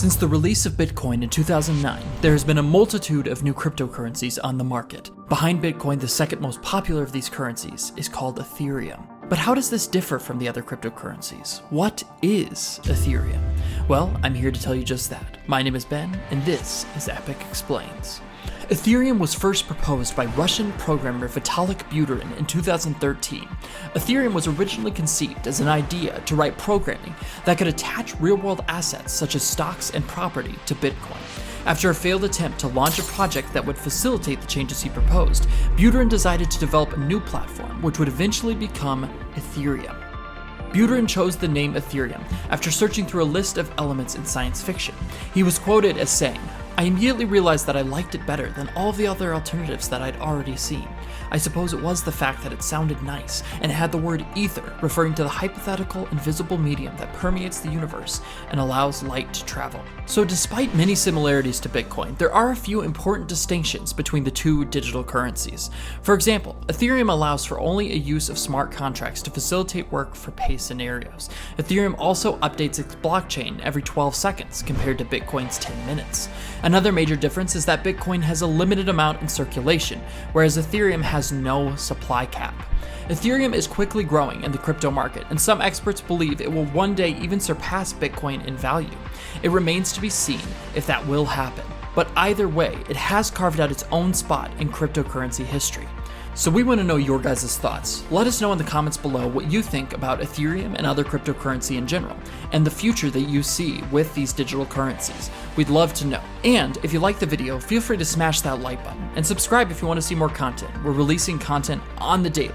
Since the release of Bitcoin in 2009, there has been a multitude of new cryptocurrencies on the market. Behind Bitcoin, the second most popular of these currencies is called Ethereum. But how does this differ from the other cryptocurrencies? What is Ethereum? Well, I'm here to tell you just that. My name is Ben, and this is EpicExplains. Ethereum was first proposed by Russian programmer Vitalik Buterin in 2013. Ethereum was originally conceived as an idea to write programming that could attach real-world assets such as stocks and property to Bitcoin. After a failed attempt to launch a project that would facilitate the changes he proposed, Buterin decided to develop a new platform which would eventually become Ethereum. Buterin chose the name Ethereum after searching through a list of elements in science fiction. He was quoted as saying, "I immediately realized that I liked it better than all the other alternatives that I'd already seen. I suppose it was the fact that it sounded nice and it had the word ether, referring to the hypothetical invisible medium that permeates the universe and allows light to travel." So despite many similarities to Bitcoin, there are a few important distinctions between the two digital currencies. For example, Ethereum allows for only a use of smart contracts to facilitate work for pay scenarios. Ethereum also updates its blockchain every 12 seconds compared to Bitcoin's 10 minutes. Another major difference is that Bitcoin has a limited amount in circulation, whereas Ethereum has no supply cap. Ethereum is quickly growing in the crypto market, and some experts believe it will one day even surpass Bitcoin in value. It remains to be seen if that will happen, but either way, it has carved out its own spot in cryptocurrency history. So we want to know your guys' thoughts. Let us know in the comments below what you think about Ethereum and other cryptocurrency in general, and the future that you see with these digital currencies. We'd love to know. And if you like the video, feel free to smash that like button, and subscribe if you want to see more content. We're releasing content on the daily.